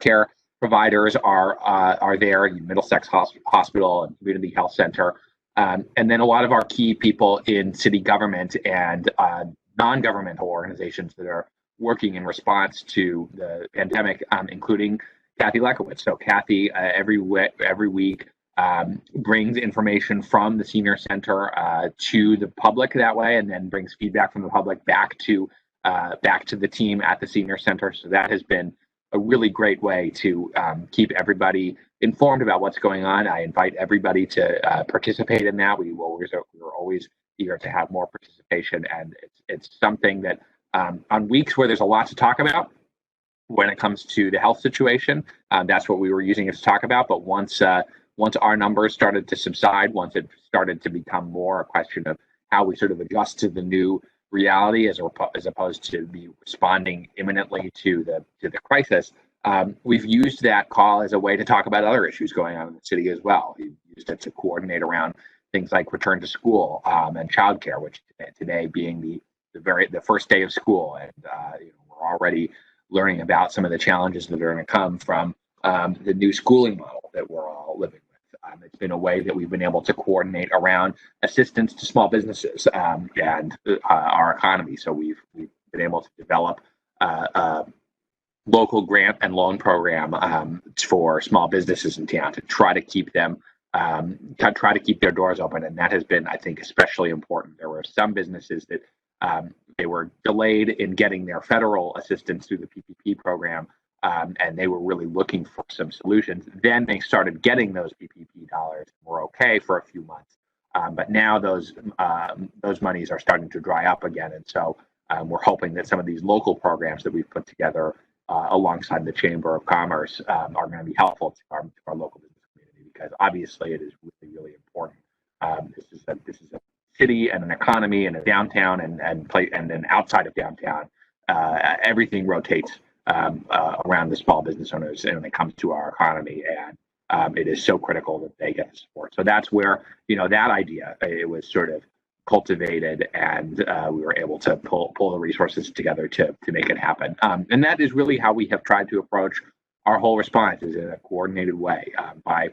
care providers are there, Middlesex Hospital and Community Health Center, and then a lot of our key people in city government and non-governmental organizations that are working in response to the pandemic, including Kathy Lekowitz. So Kathy, every week, brings information from the senior center to the public that way, and then brings feedback from the public back to the team at the senior center. So that has been a really great way to keep everybody informed about what's going on. I invite everybody to participate in that. We're always eager to have more participation, and it's something that on weeks where there's a lot to talk about when it comes to the health situation, that's what we were using it to talk about. But once our numbers started to subside, once it started to become more a question of how we sort of adjust to the new reality as opposed to be responding imminently to the crisis, we've used that call as a way to talk about other issues going on in the city as well. We've used it to coordinate around things like return to school and childcare, which today being the first day of school, and we're already learning about some of the challenges that are going to come from the new schooling model that we're all living with. It's been a way that we've been able to coordinate around assistance to small businesses and our economy. So we've been able to develop a local grant and loan program for small businesses in town to try to keep them try to keep their doors open, and that has been, I think, especially important. There were some businesses that they were delayed in getting their federal assistance through the PPP program, and they were really looking for some solutions. Then they started getting those PPP dollars and were okay for a few months. But now those monies are starting to dry up again. And so we're hoping that some of these local programs that we've put together alongside the Chamber of Commerce are going to be helpful to our local business community, because obviously it is really, really important. This is a city and an economy and a downtown and then outside of downtown, everything rotates around the small business owners and when it comes to our economy, and it is so critical that they get the support. So that's where that idea, it was sort of cultivated, and we were able to pull the resources together to make it happen. And that is really how we have tried to approach our whole response, is in a coordinated way, by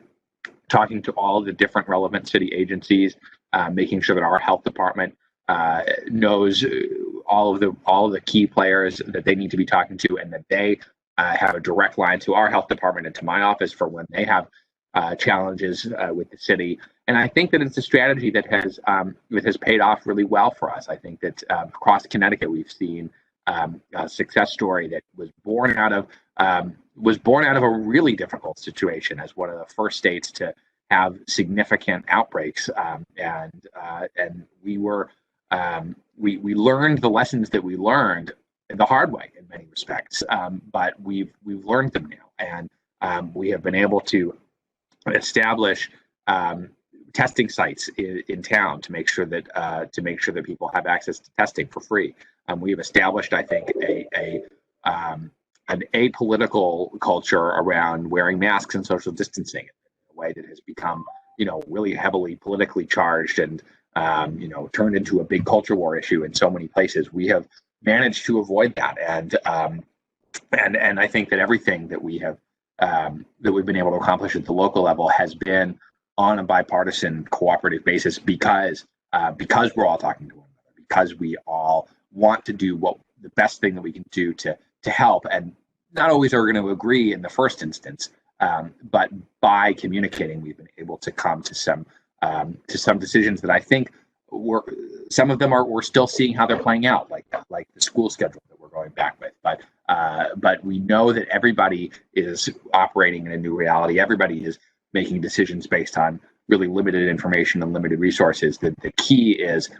talking to all of the different relevant city agencies, making sure that our health department knows all of the key players that they need to be talking to, and that they have a direct line to our health department and to my office for when they have challenges with the city. And I think that it's a strategy that has paid off really well for us. I think that across Connecticut, we've seen a success story that was born out of a really difficult situation as one of the first states to have significant outbreaks, and we learned the lessons that we learned the hard way in many respects, but we've learned them now, and we have been able to establish testing sites in town to make sure that people have access to testing for free. We have established, I think, an apolitical culture around wearing masks and social distancing in a way that has become, really heavily politically charged and, turned into a big culture war issue in so many places. We have managed to avoid that, and I think that everything that we've been able to accomplish at the local level has been on a bipartisan, cooperative basis, because we're all talking to one another, because we all want to do the best thing that we can do to help. And not always are we going to agree in the first instance, but by communicating, we've been able to come to some decisions that I think some of them we're still seeing how they're playing out, like the school schedule that we're going back with. But we know that everybody is operating in a new reality. Everybody is making decisions based on really limited information and limited resources. The key is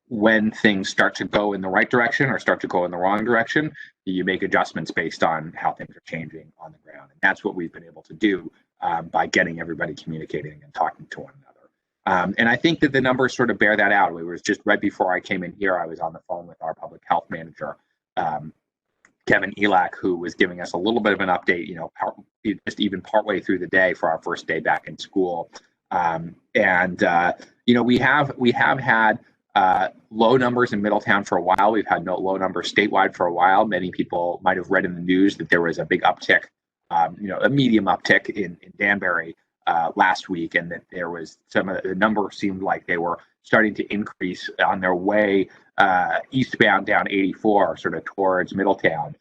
when things start to go in the right direction or start to go in the wrong direction, you make adjustments based on how things are changing on the ground. And that's what we've been able to do by getting everybody communicating and talking to one another. And I think that the numbers sort of bear that out. It was just right before I came in here, I was on the phone with our public health manager, Kevin Elak, who was giving us a little bit of an update, just even partway through the day for our first day back in school. We have had low numbers in Middletown for a while. We've had low numbers statewide for a while. Many people might have read in the news that there was a big uptick a medium uptick in Danbury last week, and that there was some of the numbers seemed like they were starting to increase on their way eastbound down 84, sort of towards Middletown.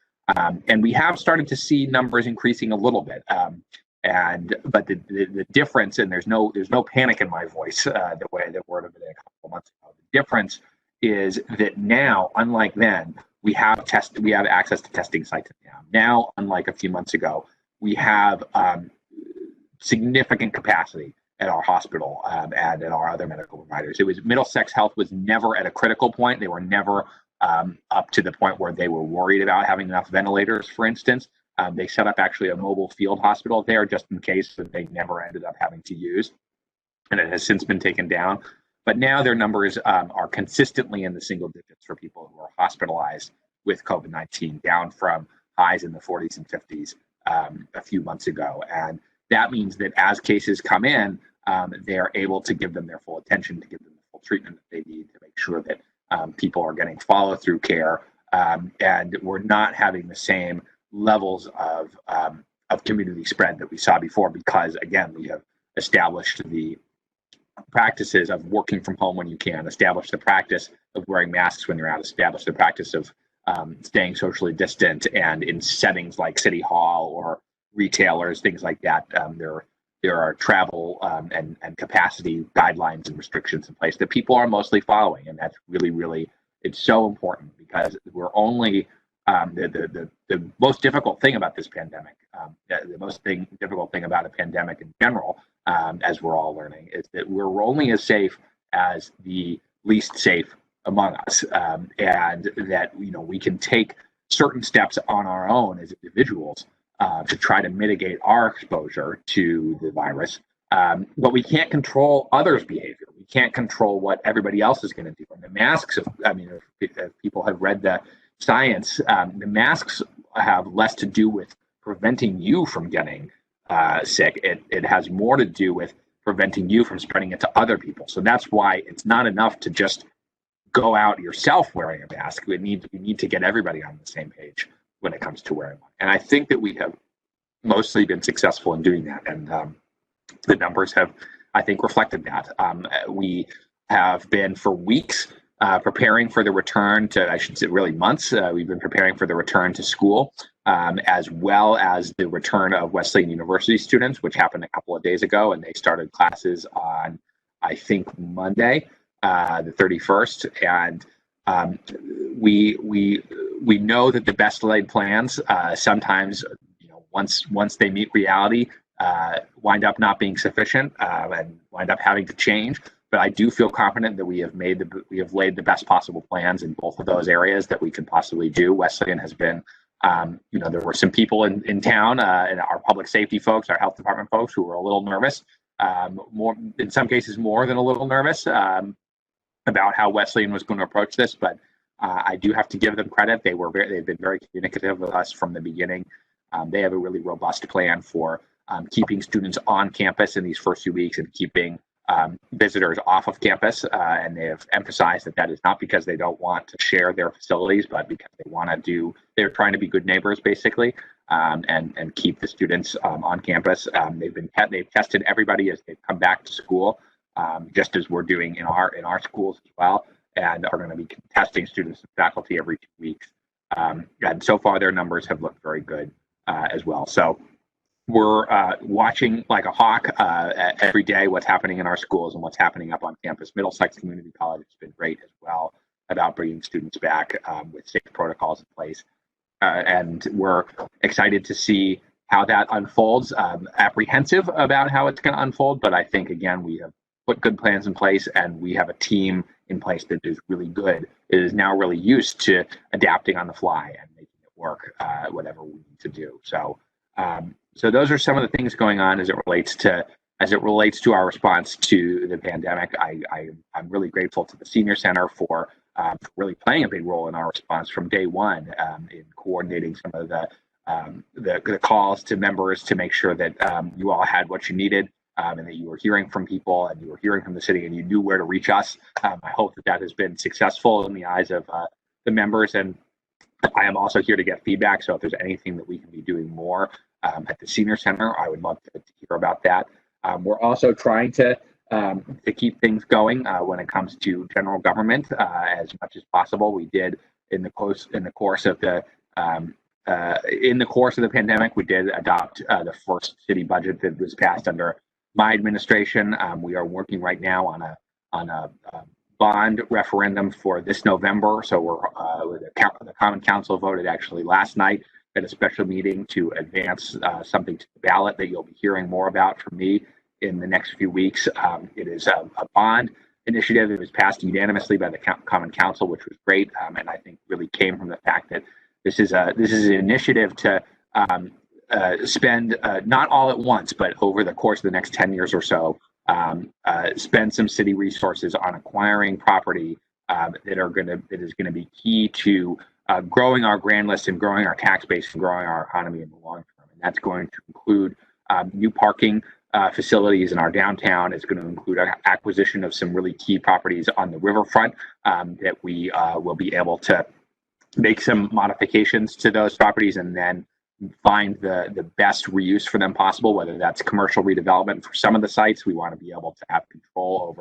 And we have started to see numbers increasing a little bit. But the difference, and there's no panic in my voice the way that would have been a couple of months ago. The difference is that now, unlike then, we have access to testing sites now. Now, unlike a few months ago, we have significant capacity at our hospital and at our other medical providers. Middlesex Health was never at a critical point. They were never up to the point where they were worried about having enough ventilators, for instance. They set up actually a mobile field hospital there just in case that they never ended up having to use, and it has since been taken down. But now their numbers are consistently in the single digits for people who are hospitalized with COVID-19, down from highs in the 40s and 50s a few months ago. And that means that as cases come in, they're able to give them their full attention, to give them the full treatment that they need, to make sure that people are getting follow-through care, and we're not having the same levels of community spread that we saw before, because again, we have established the practices of working from home when you can, establish the practice of wearing masks when you're out, establish the practice of staying socially distant, and in settings like City Hall or retailers, things like that, there are travel and capacity guidelines and restrictions in place that people are mostly following, and that's really it's so important, because we're only the most difficult thing about this pandemic, difficult thing about a pandemic in general, as we're all learning, is that we're only as safe as the least safe among us, and that we can take certain steps on our own as individuals to try to mitigate our exposure to the virus, but we can't control others' behavior. We can't control what everybody else is going to do. And the masks, if people have read the science, the masks have less to do with preventing you from getting sick. It has more to do with preventing you from spreading it to other people. So that's why it's not enough to just go out yourself wearing a mask. We need to get everybody on the same page when it comes to wearing one. And I think that we have mostly been successful in doing that. And the numbers have, I think, reflected that. We have been for weeks preparing for the return to, I should say really months, we've been preparing for the return to school, as well as the return of Wesleyan University students, which happened a couple of days ago, and they started classes on, I think, Monday, the 31st. And we know that the best laid plans sometimes, once they meet reality, wind up not being sufficient and wind up having to change. But I do feel confident that we have laid the best possible plans in both of those areas that we could possibly do. Wesleyan has been, there were some people in town, and our public safety folks, our health department folks, who were a little nervous, more in some cases more than a little nervous about how Wesleyan was going to approach this. But I do have to give them credit. They've been very communicative with us from the beginning. They have a really robust plan for keeping students on campus in these first few weeks and keeping visitors off of campus, and they have emphasized that is not because they don't want to share their facilities, but because they're trying to be good neighbors, basically, and keep the students on campus. They've tested everybody as they've come back to school, just as we're doing in our schools as well, and are going to be testing students and faculty every 2 weeks. And so far, their numbers have looked very good as well. So we're watching like a hawk every day what's happening in our schools and what's happening up on campus. Middlesex Community College has been great as well about bringing students back with safe protocols in place. And we're excited to see how that unfolds, apprehensive about how it's going to unfold. But I think, again, we have put good plans in place, and we have a team in place that is really good. It is now really used to adapting on the fly and making it work, whatever we need to do. So those are some of the things going on as it relates to our response to the pandemic. I'm really grateful to the Senior Center for really playing a big role in our response from day one, in coordinating some of the calls to members to make sure that you all had what you needed, and that you were hearing from people and you were hearing from the city and you knew where to reach us. I hope that has been successful in the eyes of the members, and I am also here to get feedback. So if there's anything that we can be doing more at the senior center. I would love to hear about that. We're also trying to keep things going when it comes to general government as much as possible. We did in the course of the pandemic, we did adopt the first city budget that was passed under my administration. We are working right now on a bond referendum for this November. So we're the Common Council voted actually last night at a special meeting to advance something to the ballot that you'll be hearing more about from me in the next few weeks. It is a bond initiative. It was passed unanimously by the Common Council, which was great, and I think really came from the fact that this is an initiative to spend not all at once, but over the course of the next 10 years or so, spend some city resources on acquiring property that is going to be key to growing our grand list and growing our tax base and growing our economy in the long term. And that's going to include new parking facilities in our downtown. It's going to include acquisition of some really key properties on the riverfront that we will be able to make some modifications to those properties and then find the best reuse for them possible, whether that's commercial redevelopment for some of the sites. We want to be able to have control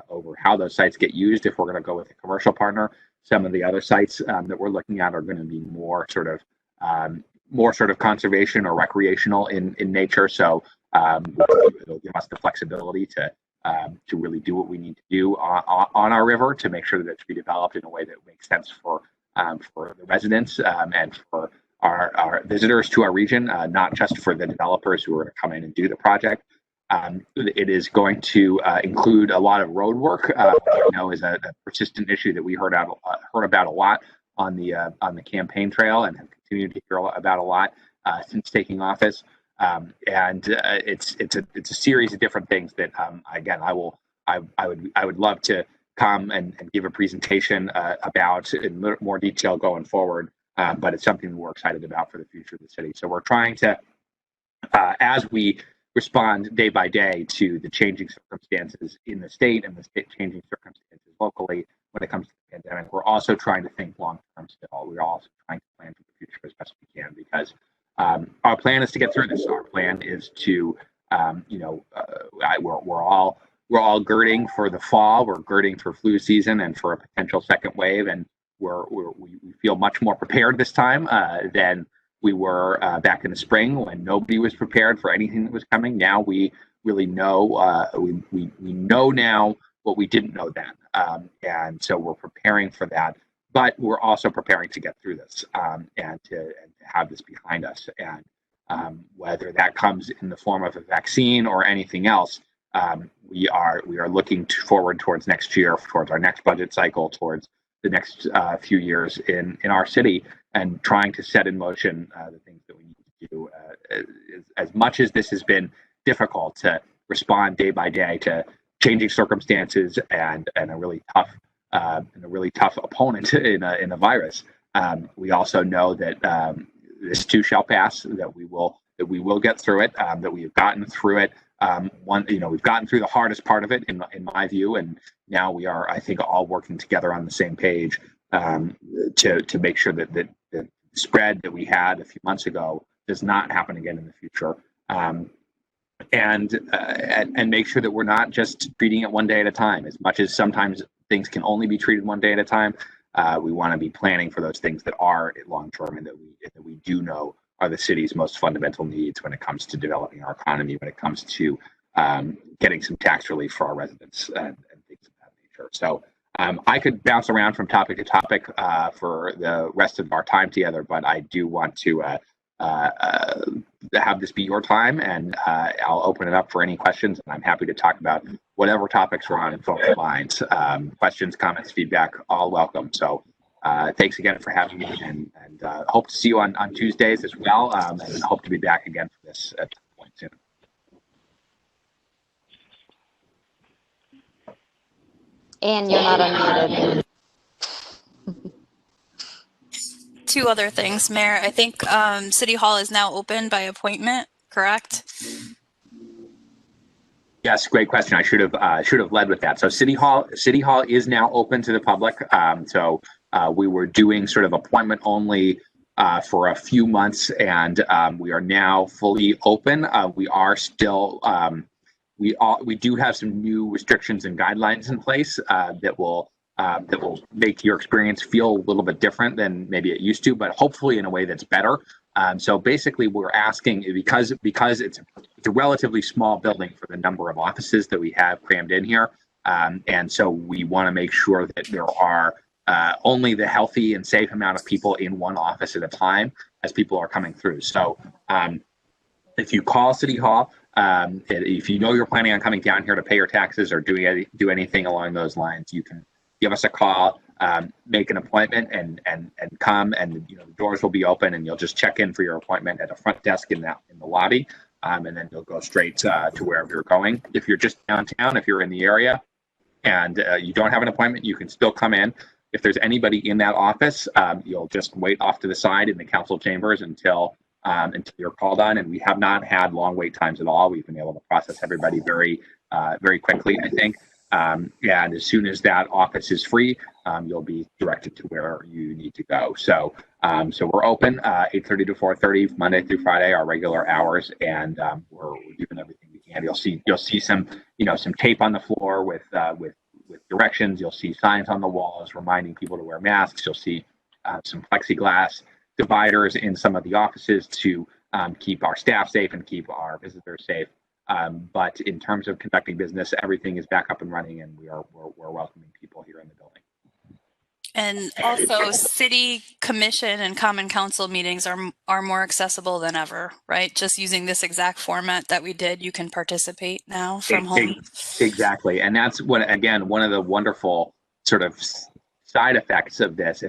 over how those sites get used if we're going to go with a commercial partner. Some of the other sites that we're looking at are going to be more sort of conservation or recreational in nature. So it'll give us the flexibility to really do what we need to do on our river to make sure that it's redeveloped in a way that makes sense for the residents and for our visitors to our region, not just for the developers who are going to come in and do the project. It is going to include a lot of road work. I know is a persistent issue that we heard about a lot on the campaign trail and have continued to hear about a lot since taking office. And it's a series of different things that again I would love to come and give a presentation about in more detail going forward. But it's something we're excited about for the future of the city. So we're trying to, as we respond day by day to the changing circumstances in the state and the changing circumstances locally when it comes to the pandemic, we're also trying to think long term still. We're also trying to plan for the future as best we can because our plan is to get through this. Our plan is to, we're all girding for the fall. We're girding for flu season and for a potential second wave, and we feel much more prepared this time than we were back in the spring when nobody was prepared for anything that was coming. Now we really know we know now what we didn't know then, and so we're preparing for that. But we're also preparing to get through this and to have this behind us. And whether that comes in the form of a vaccine or anything else, we are looking forward towards next year, towards our next budget cycle, towards the next few years in our city, and trying to set in motion the things that we need to do. As much as this has been difficult to respond day by day to changing circumstances and a really tough opponent in a virus, we also know that this too shall pass. That we will get through it. That we have gotten through it. We've gotten through the hardest part of it, in my view, and now we are, I think, all working together on the same page to make sure that the spread that we had a few months ago does not happen again in the future, and make sure that we're not just treating it one day at a time. As much as sometimes things can only be treated one day at a time, we want to be planning for those things that are long term and that we do know are the city's most fundamental needs when it comes to developing our economy, when it comes to getting some tax relief for our residents and things of that nature. So I could bounce around from topic to topic for the rest of our time together, but I do want to have this be your time, and I'll open it up for any questions, and I'm happy to talk about whatever topics are on in folks' minds. Questions, comments, feedback, all welcome. So thanks again for having me, and hope to see you on Tuesdays as well, and hope to be back again for this at some point soon. And you're not unmuted. Two other things, Mayor. I think City Hall is now open by appointment, correct? Yes, great question. I should have led with that. So City Hall is now open to the public. So we were doing sort of appointment only for a few months, and we are now fully open. We are still we do have some new restrictions and guidelines in place that will make your experience feel a little bit different than maybe it used to, but hopefully in a way that's better. So basically, we're asking because it's a relatively small building for the number of offices that we have crammed in here, and so we want to make sure that there are only the healthy and safe amount of people in one office at a time as people are coming through. So if you call City Hall, if you know you're planning on coming down here to pay your taxes or do anything along those lines, you can give us a call, make an appointment, and come, and the doors will be open, and you'll just check in for your appointment at a front desk in the lobby, and then you'll go straight to wherever you're going. If you're just downtown, if you're in the area and you don't have an appointment, you can still come in. If there's anybody in that office, you'll just wait off to the side in the council chambers until you're called on. And we have not had long wait times at all. We've been able to process everybody very quickly, I think. And as soon as that office is free, you'll be directed to where you need to go. So we're open 8:30 to 4:30 Monday through Friday, our regular hours, and we're doing everything we can. You'll see some some tape on the floor with directions. You'll see signs on the walls reminding people to wear masks. You'll see some plexiglass dividers in some of the offices to keep our staff safe and keep our visitors safe. But in terms of conducting business, everything is back up and running, and we're welcoming people here in the building. And also, city commission and common council meetings are more accessible than ever, right? Just using this exact format that we did, you can participate now from home. Exactly, and that's one of the wonderful sort of side effects of this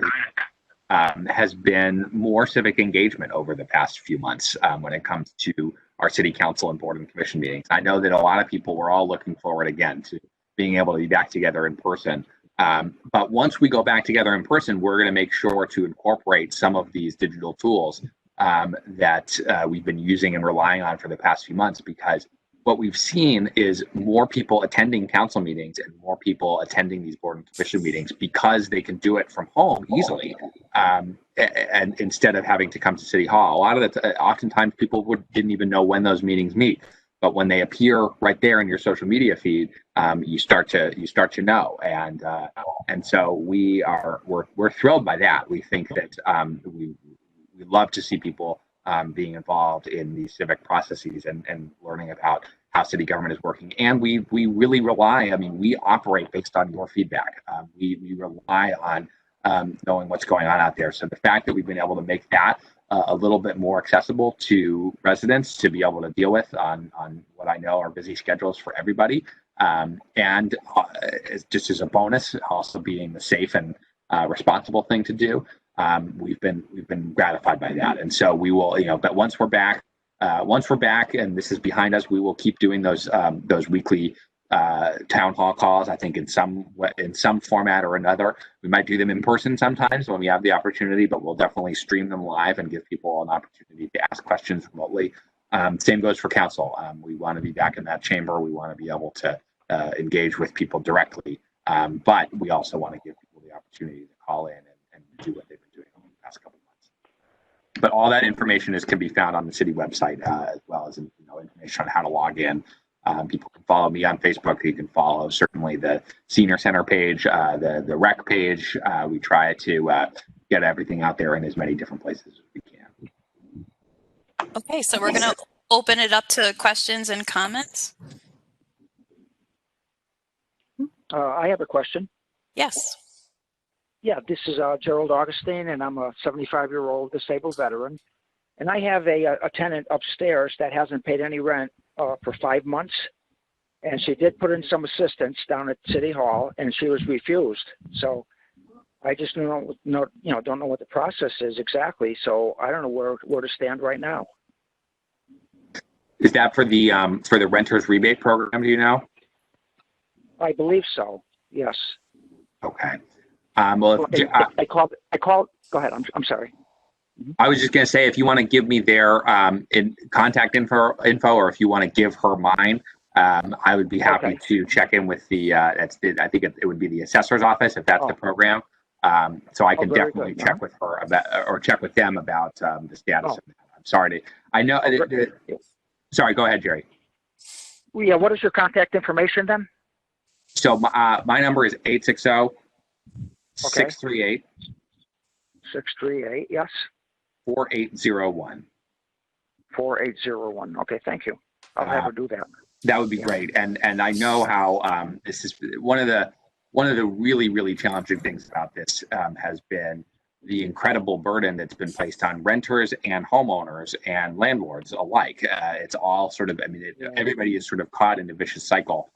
has been more civic engagement over the past few months when it comes to our city council and board and commission meetings. I know that a lot of people were all looking forward again to being able to be back together in person. But once we go back together in person, we're going to make sure to incorporate some of these digital tools that we've been using and relying on for the past few months, because what we've seen is more people attending council meetings and more people attending these board and commission meetings because they can do it from home easily, and instead of having to come to City Hall. A lot of oftentimes people didn't even know when those meetings meet, but when they appear right there in your social media feed, you start to know, and so we're thrilled by that. We think that we love to see people being involved in these civic processes and learning about how city government is working. And we really rely, we operate based on your feedback. We rely on knowing what's going on out there. So the fact that we've been able to make that a little bit more accessible to residents to be able to deal with on what I know are busy schedules for everybody, and just as a bonus, also being the safe and responsible thing to do. We've been gratified by that, and so we will, but once we're back and this is behind us, we will keep doing those weekly town hall calls. I think in some format or another. We might do them in person sometimes when we have the opportunity, but we'll definitely stream them live and give people an opportunity to ask questions remotely. Same goes for council. We want to be back in that chamber. We want to be able to engage with people directly, but we also want to give people the opportunity to call in and do what they've been doing over the past couple of months. But all that information can be found on the city website, as well as information on how to log in. People can follow me on Facebook. You can follow certainly the Senior Center page, the rec page. We try to get everything out there in as many different places as we can. Okay, so we're going to open it up to questions and comments. I have a question. Yes. Yeah, this is Gerald Augustine, and I'm a 75-year-old disabled veteran. And I have a tenant upstairs that hasn't paid any rent for 5 months. And she did put in some assistance down at City Hall, and she was refused. So I just don't know what the process is exactly. So I don't know where to stand right now. Is that for the renters rebate program? Do you know? I believe so. Yes. Okay. Well, I called. Go ahead. I'm sorry. I was just going to say, if you want to give me their contact info, or if you want to give her mine, I would be happy to check in with the. I think it would be the assessor's office if that's the program, So I can very definitely good. check with her about, or check with them about the status Oh. of that. I'm sorry to, I know, great. sorry, go ahead, Jerry. Well, yeah, what is your contact information then? So my number is 860-638. 638, yes. 4801. 4801. Okay, thank you. I'll have her do that. That would be great. And I know how this is one of the really, really challenging things about this has been the incredible burden that's been placed on renters and homeowners and landlords alike. It's all sort of, I mean, everybody is sort of caught in a vicious cycle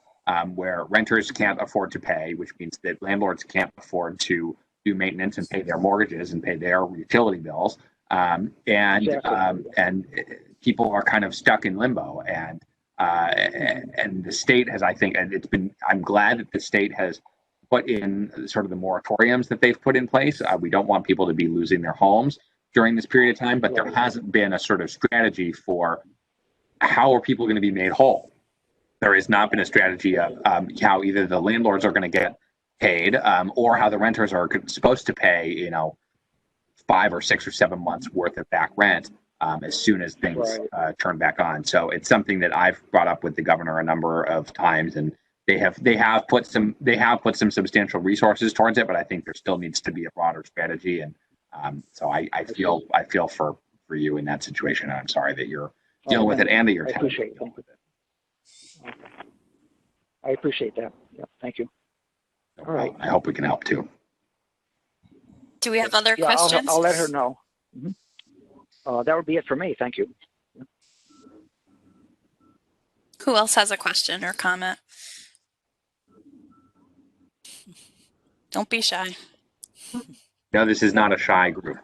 where renters can't afford to pay, which means that landlords can't afford to do maintenance and pay their mortgages and pay their utility bills. And people are kind of stuck in limbo. And the state has, I think, and I'm glad that the state has put in sort of the moratoriums that they've put in place. We don't want people to be losing their homes during this period of time, but there hasn't been a sort of strategy for how are people going to be made whole. There has not been a strategy of how either the landlords are going to get paid or how the renters are supposed to pay, 5 or 6 or 7 months worth of back rent as soon as things turn back on. So it's something that I've brought up with the governor a number of times, and they have put some substantial resources towards it, but I think there still needs to be a broader strategy. And so I feel for you in that situation. I'm sorry that you're dealing with it and that you're dealing with it. I appreciate that. Yeah, thank you. All right. I hope we can help too. Do we have other questions? I'll let her know. That would be it for me. Thank you. Who else has a question or comment? Don't be shy. No, this is not a shy group.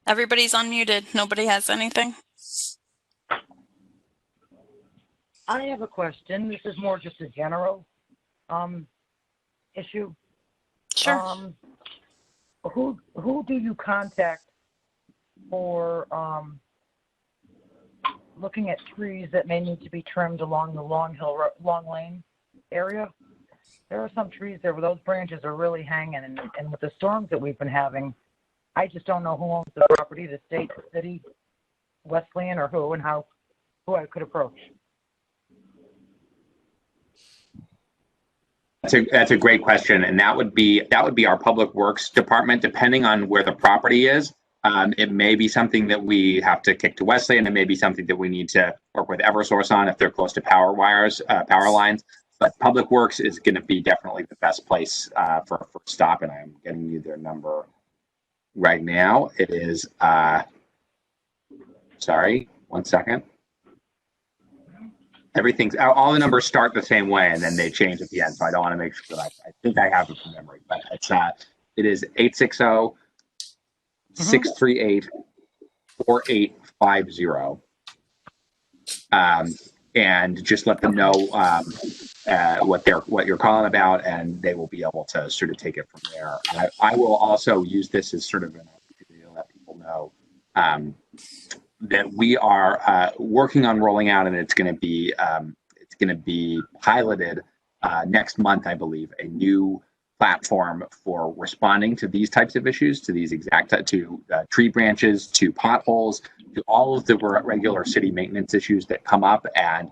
Everybody's unmuted. Nobody has anything? I have a question. This is more just a general issue. Sure. Who do you contact for looking at trees that may need to be trimmed along the Long Lane area? There are some trees there where those branches are really hanging, and with the storms that we've been having, I just don't know who owns the property, the state, the city, Wesleyan, or who, and who I could approach. That's a great question, and that would be our public works department. Depending on where the property is, it may be something that we have to kick to Wesleyan. It may be something that we need to work with Eversource on if they're close to power wires, power lines. But public works is going to be definitely the best place for a first stop, and I'm getting you their number right now. It is. Sorry, 1 second. All the numbers start the same way and then they change at the end. So I don't want to make sure that I think I have it from memory, but it is 860-638-4850. And just let them know what you're calling about, and they will be able to sort of take it from there. I will also use this as sort of an opportunity to let people know that we are working on rolling out, and it's going to be piloted next month, I believe, a new platform for responding to these types of issues, to these to tree branches, to potholes, to all of the regular city maintenance issues that come up, and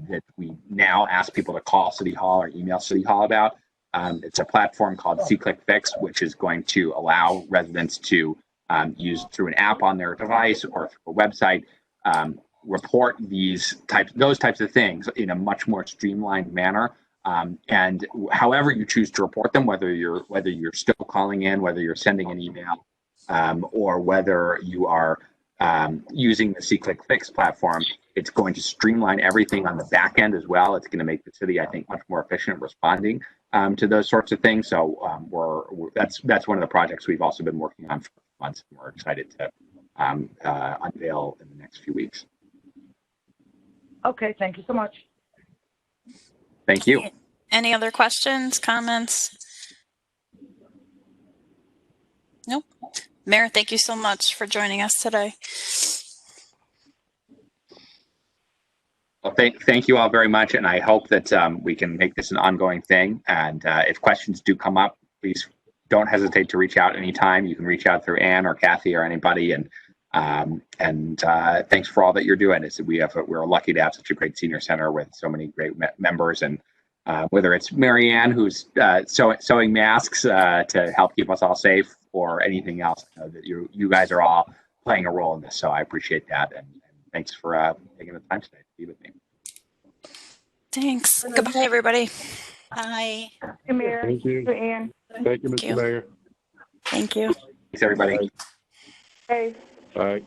that we now ask people to call City Hall or email City Hall about. It's a platform called C-Click-Fix, which is going to allow residents to use through an app on their device or through a website, report those types of things in a much more streamlined manner. And however you choose to report them, whether you're still calling in, whether you're sending an email, or whether you are using the C-Click-Fix platform, it's going to streamline everything on the back end as well. It's going to make the city, I think, much more efficient responding to those sorts of things. So that's one of the projects we've also been working on for months. We're excited to unveil in the next few weeks. Okay, thank you so much. Thank you. Any other questions, comments? Nope. Mayor, thank you so much for joining us today. Well, thank you all very much, and I hope that we can make this an ongoing thing. And if questions do come up, please don't hesitate to reach out anytime. You can reach out through Ann or Kathy or anybody. And thanks for all that you're doing. We're lucky to have such a great senior center with so many great members, and whether it's Marianne who's sewing masks to help keep us all safe, or anything else, that you guys are all playing a role in this. So I appreciate that, and thanks for taking the time today to be with me. Thanks. Goodbye, everybody. Bye. Hey, Mayor. Thank you. Hey, Ann. Thank you, Mr. Mayor. Thank you. Thanks, everybody. Hey. Bye.